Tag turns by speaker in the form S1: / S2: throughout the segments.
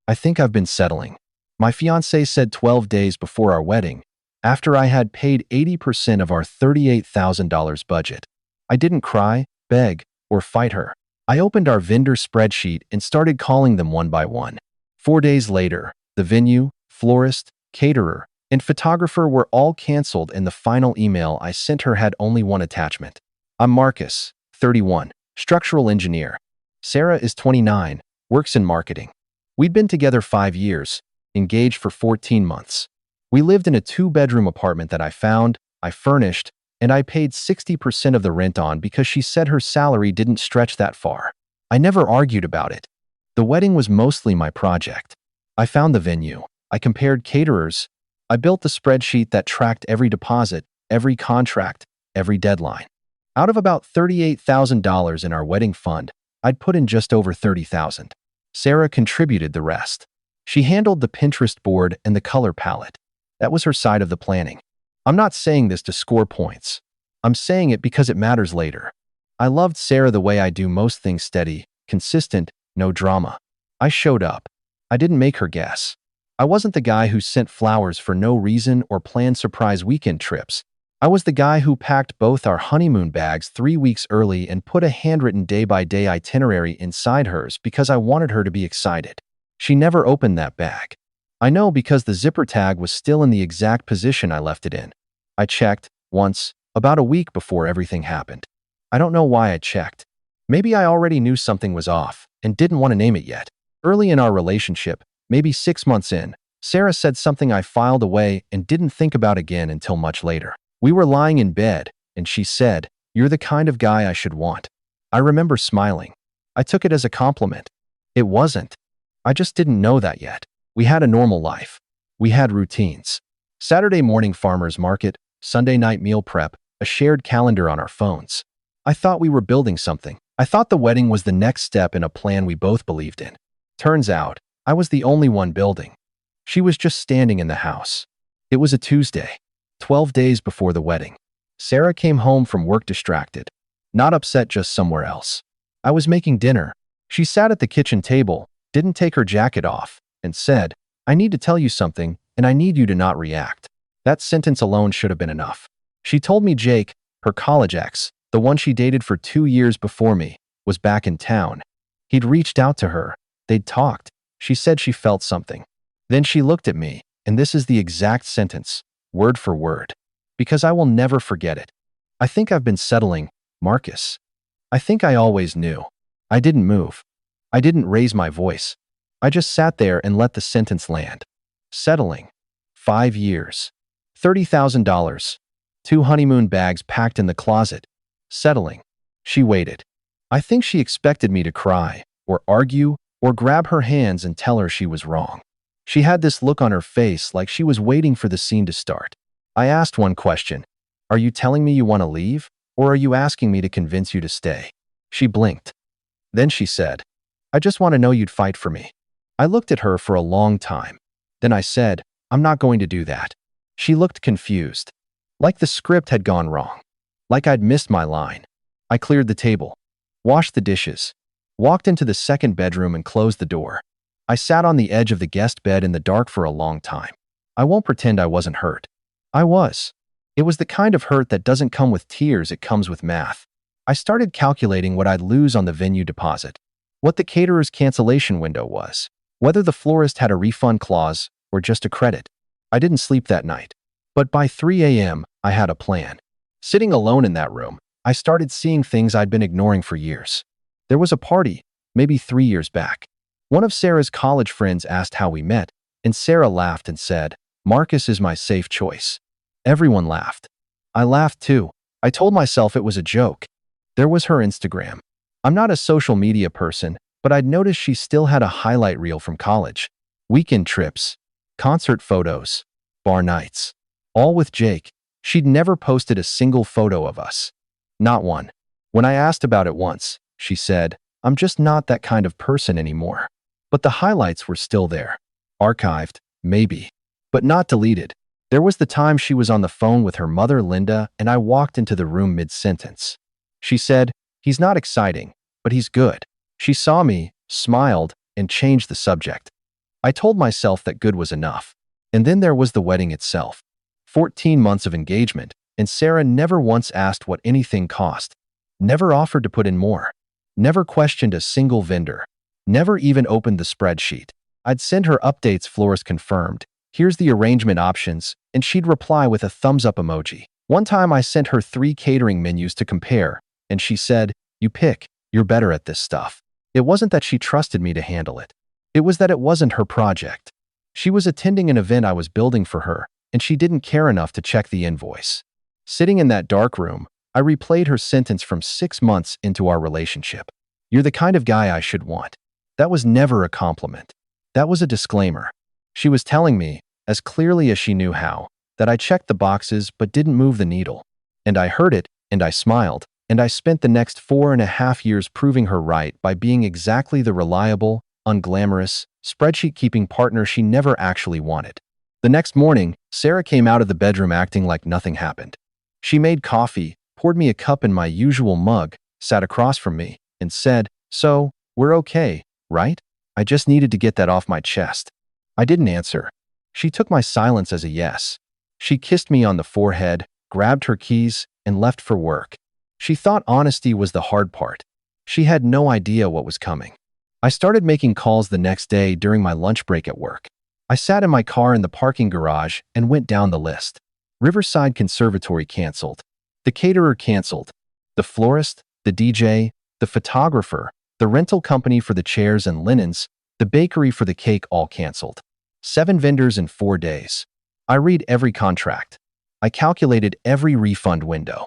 S1: I think I've been settling. My fiancé said 12 days before our wedding, after I had paid 80% of our $38,000 budget. I didn't cry, beg, or fight her. I opened our vendor spreadsheet and started calling them one by one. 4 days later, the venue, florist, caterer, and photographer were all canceled, and the final email I sent her had only one attachment. I'm Marcus, 31, structural engineer. Sarah is 29, works in marketing. We'd been together 5 years, engaged for 14 months. We lived in a 2-bedroom apartment that I found, I furnished, and I paid 60% of the rent on because she said her salary didn't stretch that far. I never argued about it. The wedding was mostly my project. I found the venue. I compared caterers. I built the spreadsheet that tracked every deposit, every contract, every deadline. Out of about $38,000 in our wedding fund, I'd put in just over $30,000. Sarah contributed the rest. She handled the Pinterest board and the color palette. That was her side of the planning. I'm not saying this to score points. I'm saying it because it matters later. I loved Sarah the way I do most things: steady, consistent, no drama. I showed up. I didn't make her guess. I wasn't the guy who sent flowers for no reason or planned surprise weekend trips. I was the guy who packed both our honeymoon bags 3 weeks early and put a handwritten day-by-day itinerary inside hers because I wanted her to be excited. She never opened that bag. I know because the zipper tag was still in the exact position I left it in. I checked, once, about a week before everything happened. I don't know why I checked. Maybe I already knew something was off and didn't want to name it yet. Early in our relationship, maybe 6 months in, Sarah said something I filed away and didn't think about again until much later. We were lying in bed, and she said, "You're the kind of guy I should want." I remember smiling. I took it as a compliment. It wasn't. I just didn't know that yet. We had a normal life. We had routines. Saturday morning farmers market, Sunday night meal prep, a shared calendar on our phones. I thought we were building something. I thought the wedding was the next step in a plan we both believed in. Turns out, I was the only one building. She was just standing in the house. It was a Tuesday, 12 days before the wedding. Sarah came home from work distracted. Not upset, just somewhere else. I was making dinner. She sat at the kitchen table, didn't take her jacket off, and said, "I need to tell you something, and I need you to not react." That sentence alone should have been enough. She told me Jake, her college ex, the one she dated for 2 years before me, was back in town. He'd reached out to her. They'd talked. She said she felt something. Then she looked at me, and this is the exact sentence, word for word, because I will never forget it. "I think I've been settling, Marcus." I think I always knew. I didn't move. I didn't raise my voice. I just sat there and let the sentence land. Settling. 5 years. $30,000. 2 honeymoon bags packed in the closet. Settling. She waited. I think she expected me to cry, or argue, or grab her hands and tell her she was wrong. She had this look on her face like she was waiting for the scene to start. I asked one question. "Are you telling me you want to leave, or are you asking me to convince you to stay?" She blinked. Then she said, "I just want to know you'd fight for me." I looked at her for a long time. Then I said, "I'm not going to do that." She looked confused. Like the script had gone wrong. Like I'd missed my line. I cleared the table, washed the dishes, walked into the second bedroom and closed the door. I sat on the edge of the guest bed in the dark for a long time. I won't pretend I wasn't hurt. I was. It was the kind of hurt that doesn't come with tears, it comes with math. I started calculating what I'd lose on the venue deposit, what the caterer's cancellation window was, whether the florist had a refund clause or just a credit. I didn't sleep that night. But by 3 a.m., I had a plan. Sitting alone in that room, I started seeing things I'd been ignoring for years. There was a party, maybe 3 years back. One of Sarah's college friends asked how we met, and Sarah laughed and said, "Marcus is my safe choice." Everyone laughed. I laughed too. I told myself it was a joke. There was her Instagram. I'm not a social media person, but I'd noticed she still had a highlight reel from college. Weekend trips, concert photos, bar nights. All with Jake. She'd never posted a single photo of us. Not one. When I asked about it once, she said, "I'm just not that kind of person anymore." But the highlights were still there. Archived, maybe, but not deleted. There was the time she was on the phone with her mother, Linda, and I walked into the room mid-sentence. She said, "He's not exciting, but he's good." She saw me, smiled, and changed the subject. I told myself that good was enough. And then there was the wedding itself. 14 months of engagement, and Sarah never once asked what anything cost. Never offered to put in more. Never questioned a single vendor. Never even opened the spreadsheet. I'd send her updates florist confirmed. Here's the arrangement options, and she'd reply with a thumbs up emoji. One time I sent her 3 catering menus to compare, and she said, "You pick, you're better at this stuff." It wasn't that she trusted me to handle it. It was that it wasn't her project. She was attending an event I was building for her, and she didn't care enough to check the invoice. Sitting in that dark room, I replayed her sentence from 6 months into our relationship. "You're the kind of guy I should want." That was never a compliment. That was a disclaimer. She was telling me, as clearly as she knew how, that I checked the boxes but didn't move the needle. And I heard it, and I smiled, and I spent the next 4.5 years proving her right by being exactly the reliable, unglamorous, spreadsheet-keeping partner she never actually wanted. The next morning, Sarah came out of the bedroom acting like nothing happened. She made coffee, poured me a cup in my usual mug, sat across from me, and said, "So, we're okay, right? I just needed to get that off my chest." I didn't answer. She took my silence as a yes. She kissed me on the forehead, grabbed her keys, and left for work. She thought honesty was the hard part. She had no idea what was coming. I started making calls the next day during my lunch break at work. I sat in my car in the parking garage and went down the list. Riverside Conservatory canceled. The caterer canceled. The florist, the DJ, the photographer, the rental company for the chairs and linens, the bakery for the cake all canceled. 7 vendors in 4 days. I read every contract. I calculated every refund window.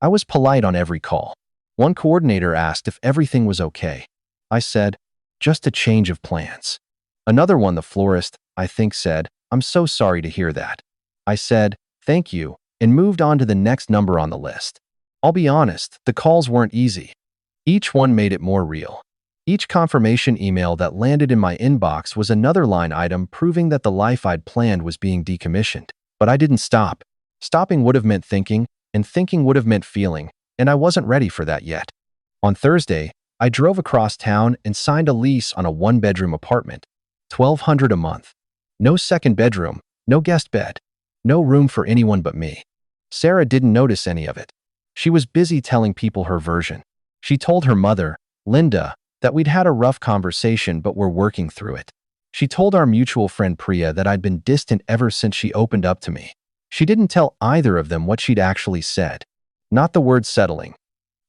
S1: I was polite on every call. One coordinator asked if everything was okay. I said, "Just a change of plans." Another one, the florist, I think said, "I'm so sorry to hear that." I said, "Thank you," and moved on to the next number on the list. I'll be honest, the calls weren't easy. Each one made it more real. Each confirmation email that landed in my inbox was another line item proving that the life I'd planned was being decommissioned. But I didn't stop. Stopping would have meant thinking, and thinking would have meant feeling, and I wasn't ready for that yet. On Thursday, I drove across town and signed a lease on a 1-bedroom apartment. $1,200 a month. No second bedroom, no guest bed, no room for anyone but me. Sarah didn't notice any of it. She was busy telling people her version. She told her mother, Linda, that we'd had a rough conversation but were working through it. She told our mutual friend Priya that I'd been distant ever since she opened up to me. She didn't tell either of them what she'd actually said. Not the word settling.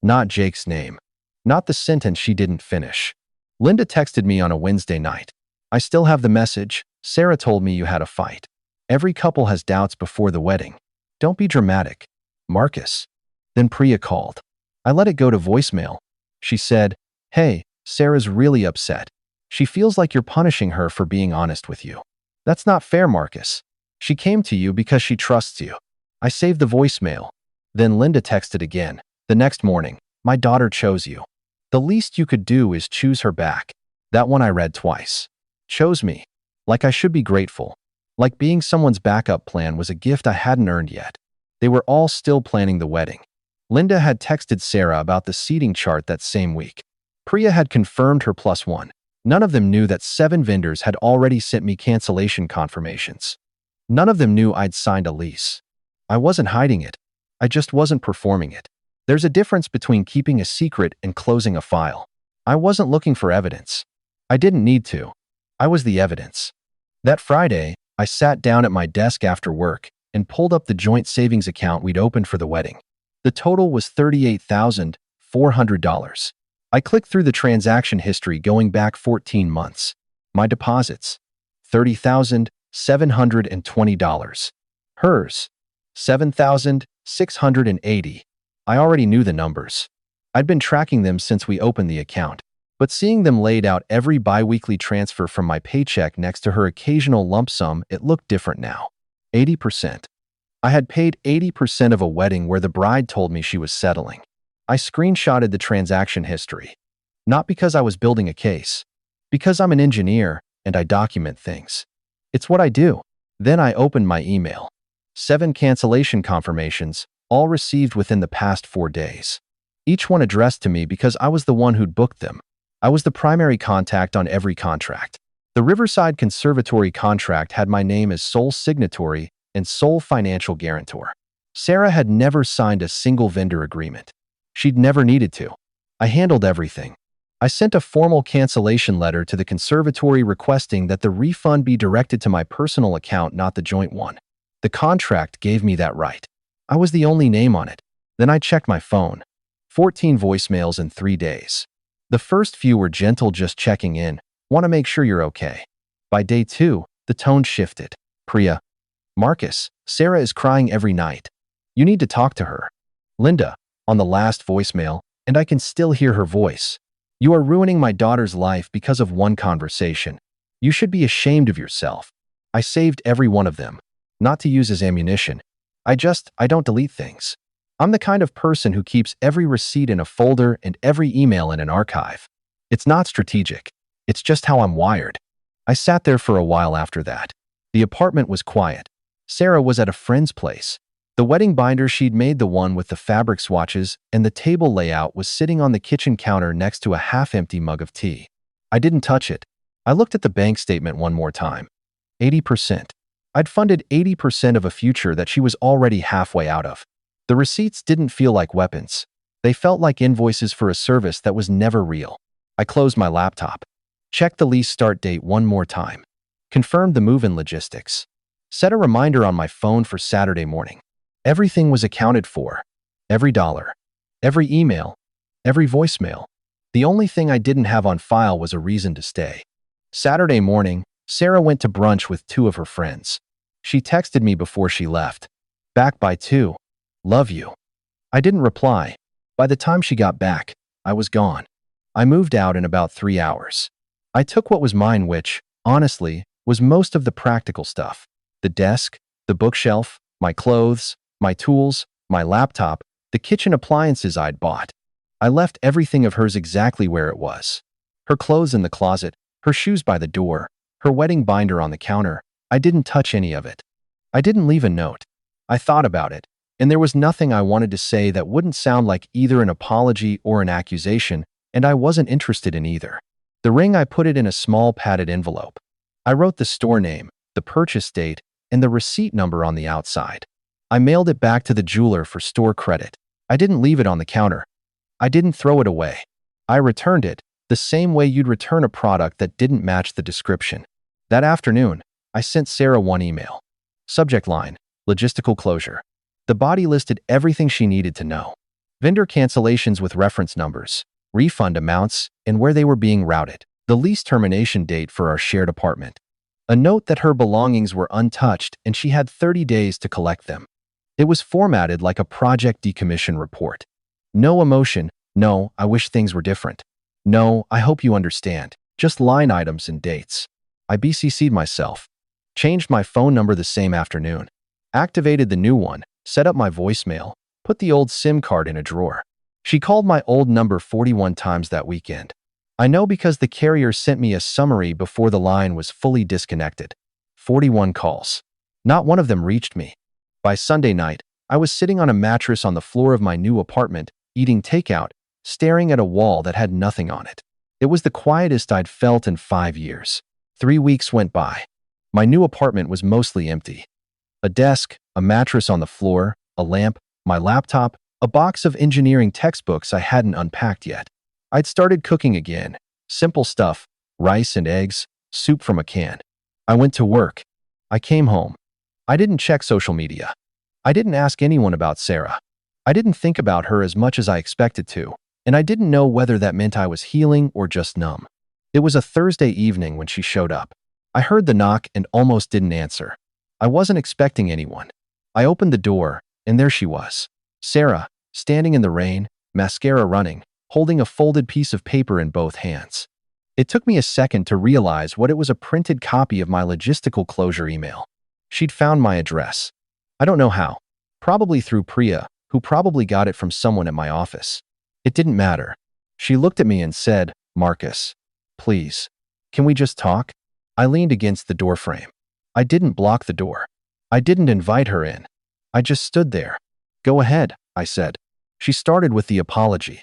S1: Not Jake's name. Not the sentence she didn't finish. Linda texted me on a Wednesday night. "I still have the message. Sarah told me you had a fight. Every couple has doubts before the wedding. Don't be dramatic. Marcus." Then Priya called. I let it go to voicemail. She said, "Hey, Sarah's really upset. She feels like you're punishing her for being honest with you. That's not fair, Marcus. She came to you because she trusts you." I saved the voicemail. Then Linda texted again. The next morning, "My daughter chose you. The least you could do is choose her back." That one I read twice. Chose me. Like I should be grateful. Like being someone's backup plan was a gift I hadn't earned yet. They were all still planning the wedding. Linda had texted Sarah about the seating chart that same week. Priya had confirmed her +1. None of them knew that 7 vendors had already sent me cancellation confirmations. None of them knew I'd signed a lease. I wasn't hiding it. I just wasn't performing it. There's a difference between keeping a secret and closing a file. I wasn't looking for evidence. I didn't need to. I was the evidence. That Friday, I sat down at my desk after work and pulled up the joint savings account we'd opened for the wedding. The total was $38,400. I clicked through the transaction history going back 14 months. My deposits, $30,720. Hers, $7,680. I already knew the numbers. I'd been tracking them since we opened the account, but seeing them laid out every bi-weekly transfer from my paycheck next to her occasional lump sum, it looked different now. 80%. I had paid 80% of a wedding where the bride told me she was settling. I screenshotted the transaction history. Not because I was building a case. Because I'm an engineer and I document things. It's what I do. Then I opened my email. 7 cancellation confirmations, all received within the past 4 days. Each one addressed to me because I was the one who'd booked them. I was the primary contact on every contract. The Riverside Conservatory contract had my name as sole signatory and sole financial guarantor. Sarah had never signed a single vendor agreement. She'd never needed to. I handled everything. I sent a formal cancellation letter to the conservatory requesting that the refund be directed to my personal account, not the joint one. The contract gave me that right. I was the only name on it. Then I checked my phone. 14 voicemails in 3 days. The first few were gentle, just checking in. Want to make sure you're okay. By day 2, the tone shifted. Priya. Marcus, Sarah is crying every night. You need to talk to her. Linda, on the last voicemail, and I can still hear her voice. You are ruining my daughter's life because of one conversation. You should be ashamed of yourself. I saved every one of them. Not to use as ammunition. I don't delete things. I'm the kind of person who keeps every receipt in a folder and every email in an archive. It's not strategic. It's just how I'm wired. I sat there for a while after that. The apartment was quiet. Sarah was at a friend's place. The wedding binder she'd made, the one with the fabric swatches, and the table layout was sitting on the kitchen counter next to a half-empty mug of tea. I didn't touch it. I looked at the bank statement one more time. 80%. I'd funded 80% of a future that she was already halfway out of. The receipts didn't feel like weapons. They felt like invoices for a service that was never real. I closed my laptop. Checked the lease start date one more time. Confirmed the move-in logistics. Set a reminder on my phone for Saturday morning. Everything was accounted for. Every dollar. Every email. Every voicemail. The only thing I didn't have on file was a reason to stay. Saturday morning, Sarah went to brunch with 2 of her friends. She texted me before she left. Back by 2. Love you. I didn't reply. By the time she got back, I was gone. I moved out in about 3 hours. I took what was mine, which, honestly, was most of the practical stuff. The desk, the bookshelf, my clothes, my tools, my laptop, the kitchen appliances I'd bought. I left everything of hers exactly where it was. Her clothes in the closet, her shoes by the door, her wedding binder on the counter. I didn't touch any of it. I didn't leave a note. I thought about it, and there was nothing I wanted to say that wouldn't sound like either an apology or an accusation, and I wasn't interested in either. The ring, I put it in a small padded envelope. I wrote the store name, the purchase date, and the receipt number on the outside. I mailed it back to the jeweler for store credit. I didn't leave it on the counter. I didn't throw it away. I returned it, the same way you'd return a product that didn't match the description. That afternoon, I sent Sarah one email. Subject line, logistical closure. The body listed everything she needed to know. Vendor cancellations with reference numbers, refund amounts, and where they were being routed. The lease termination date for our shared apartment. A note that her belongings were untouched and she had 30 days to collect them. It was formatted like a project decommission report. No emotion, no, I wish things were different. No, I hope you understand. Just line items and dates. I BCC'd myself. Changed my phone number the same afternoon. Activated the new one, set up my voicemail, put the old SIM card in a drawer. She called my old number 41 times that weekend. I know because the carrier sent me a summary before the line was fully disconnected. 41 calls. Not one of them reached me. By Sunday night, I was sitting on a mattress on the floor of my new apartment, eating takeout, staring at a wall that had nothing on it. It was the quietest I'd felt in 5 years. 3 weeks went by. My new apartment was mostly empty. A desk, a mattress on the floor, a lamp, my laptop, a box of engineering textbooks I hadn't unpacked yet. I'd started cooking again. Simple stuff, rice and eggs, soup from a can. I went to work. I came home. I didn't check social media. I didn't ask anyone about Sarah. I didn't think about her as much as I expected to, and I didn't know whether that meant I was healing or just numb. It was a Thursday evening when she showed up. I heard the knock and almost didn't answer. I wasn't expecting anyone. I opened the door, and there she was. Sarah, standing in the rain, mascara running, holding a folded piece of paper in both hands. It took me a second to realize what it was: a printed copy of my logistical closure email. She'd found my address. I don't know how. Probably through Priya, who probably got it from someone at my office. It didn't matter. She looked at me and said, "Marcus, please, can we just talk?" I leaned against the doorframe. I didn't block the door. I didn't invite her in. I just stood there. "Go ahead," I said. She started with the apology.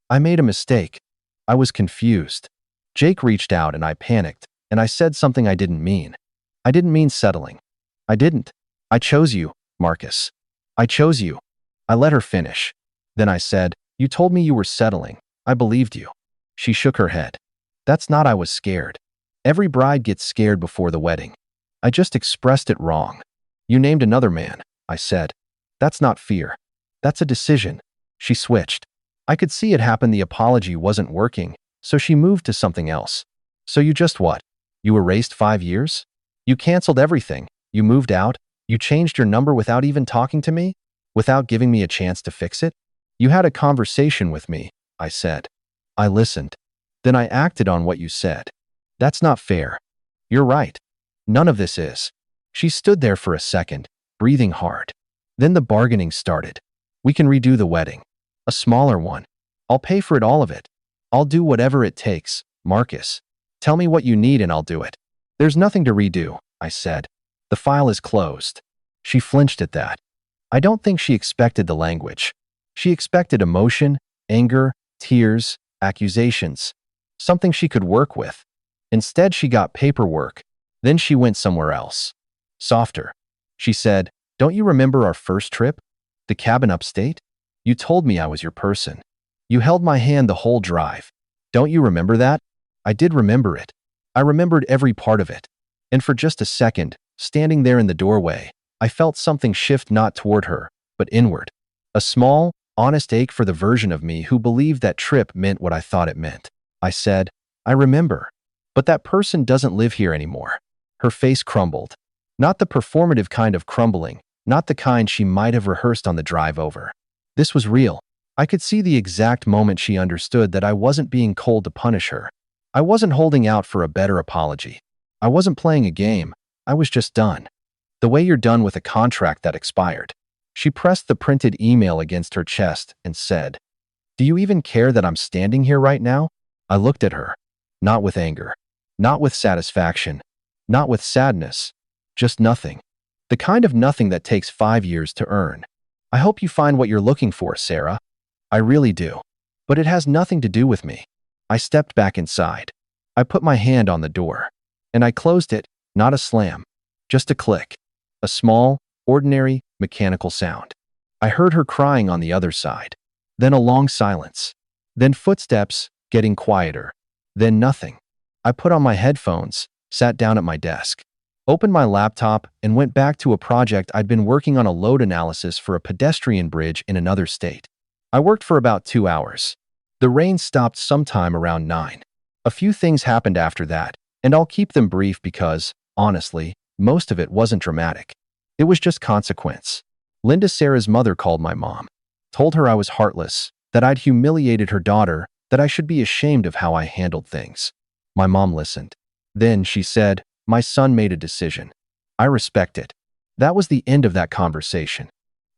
S1: "I made a mistake. I was confused. Jake reached out and I panicked. And I said something I didn't mean. I didn't mean settling. I didn't. I chose you, Marcus. I chose you. I let her finish. Then I said, you told me you were settling. I believed you. She shook her head. That's not I was scared. Every bride gets scared before the wedding. I just expressed it wrong. You named another man, I said. That's not fear. That's a decision. She switched. I could see it happen. The apology wasn't working, so she moved to something else. So you just what? You erased 5 years? You canceled everything. You moved out. You changed your number without even talking to me? Without giving me a chance to fix it? You had a conversation with me, I said. I listened. Then I acted on what you said. That's not fair. You're right. None of this is. She stood there for a second, breathing hard. Then the bargaining started. We can redo the wedding. A smaller one. I'll pay for it, all of it. I'll do whatever it takes, Marcus. Tell me what you need and I'll do it. There's nothing to redo, I said. The file is closed. She flinched at that. I don't think she expected the language. She expected emotion, anger, tears, accusations. Something she could work with. Instead, she got paperwork. Then she went somewhere else. Softer. She said, don't you remember our first trip? The cabin upstate? You told me I was your person. You held my hand the whole drive. Don't you remember that? I did remember it. I remembered every part of it. And for just a second, standing there in the doorway, I felt something shift, not toward her, but inward. A small, honest ache for the version of me who believed that trip meant what I thought it meant. I said, I remember. But that person doesn't live here anymore. Her face crumbled. Not the performative kind of crumbling, not the kind she might have rehearsed on the drive over. This was real. I could see the exact moment she understood that I wasn't being cold to punish her. I wasn't holding out for a better apology. I wasn't playing a game. I was just done. The way you're done with a contract that expired. She pressed the printed email against her chest and said, do you even care that I'm standing here right now? I looked at her. Not with anger. Not with satisfaction. Not with sadness. Just nothing. The kind of nothing that takes 5 years to earn. I hope you find what you're looking for, Sarah. I really do. But it has nothing to do with me. I stepped back inside. I put my hand on the door. And I closed it, not a slam. Just a click. A small, ordinary, mechanical sound. I heard her crying on the other side. Then a long silence. Then footsteps, getting quieter. Then nothing. I put on my headphones, sat down at my desk, opened my laptop, and went back to a project I'd been working on, a load analysis for a pedestrian bridge in another state. I worked for about 2 hours. The rain stopped sometime around 9. A few things happened after that, and I'll keep them brief because, honestly, most of it wasn't dramatic. It was just consequence. Linda, Sarah's mother, called my mom, told her I was heartless, that I'd humiliated her daughter, that I should be ashamed of how I handled things. My mom listened. Then she said, my son made a decision. I respect it. That was the end of that conversation.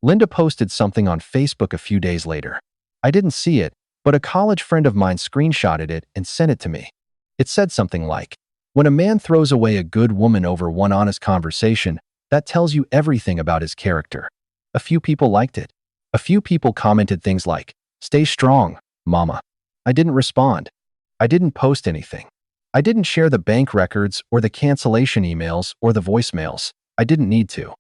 S1: Linda posted something on Facebook a few days later. I didn't see it, but a college friend of mine screenshotted it and sent it to me. It said something like, when a man throws away a good woman over one honest conversation, that tells you everything about his character. A few people liked it. A few people commented things like, stay strong, mama. I didn't respond. I didn't post anything. I didn't share the bank records or the cancellation emails or the voicemails. I didn't need to.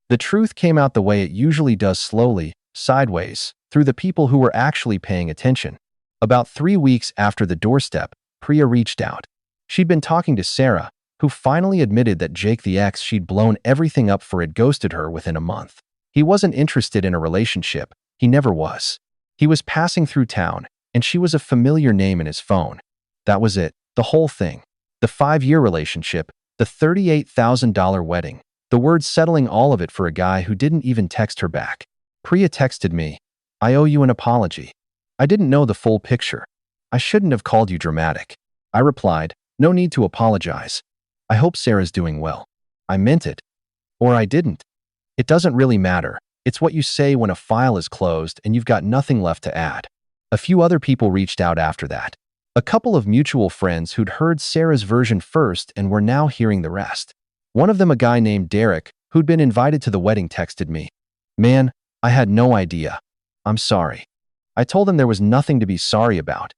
S1: The truth came out the way it usually does, slowly, sideways, through the people who were actually paying attention. About 3 weeks after the doorstep, Priya reached out. She'd been talking to Sarah, who finally admitted that Jake, the ex she'd blown everything up for, had ghosted her within a month. He wasn't interested in a relationship. He never was. He was passing through town, and she was a familiar name in his phone. That was it. The whole thing. The 5-year relationship, the $38,000 wedding, the word settling, all of it for a guy who didn't even text her back. Priya texted me, I owe you an apology. I didn't know the full picture. I shouldn't have called you dramatic. I replied, no need to apologize. I hope Sarah's doing well. I meant it. Or I didn't. It doesn't really matter. It's what you say when a file is closed and you've got nothing left to add. A few other people reached out after that. A couple of mutual friends who'd heard Sarah's version first and were now hearing the rest. One of them, a guy named Derek, who'd been invited to the wedding, texted me, man, I had no idea. I'm sorry. I told him there was nothing to be sorry about.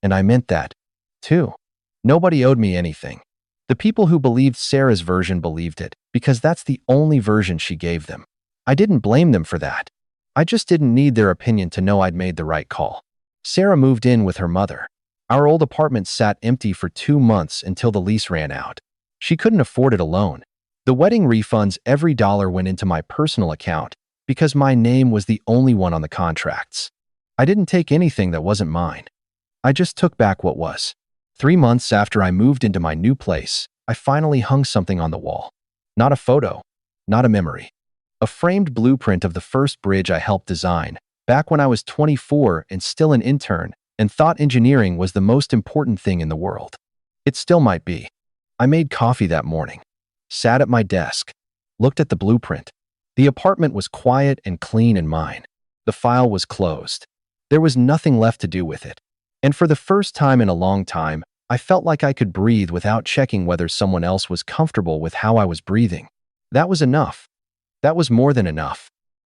S1: And I meant that, too. Nobody owed me anything. The people who believed Sarah's version believed it because that's the only version she gave them. I didn't blame them for that. I just didn't need their opinion to know I'd made the right call. Sarah moved in with her mother. Our old apartment sat empty for 2 months until the lease ran out. She couldn't afford it alone. The wedding refunds, every dollar went into my personal account because my name was the only one on the contracts. I didn't take anything that wasn't mine. I just took back what was. 3 months after I moved into my new place, I finally hung something on the wall. Not a photo, not a memory. A framed blueprint of the first bridge I helped design, back when I was 24 and still an intern, and thought engineering was the most important thing in the world. It still might be. I made coffee that morning, sat at my desk, looked at the blueprint. The apartment was quiet and clean and mine. The file was closed. There was nothing left to do with it. And for the first time in a long time, I felt like I could breathe without checking whether someone else was comfortable with how I was breathing. That was enough. That was more than enough.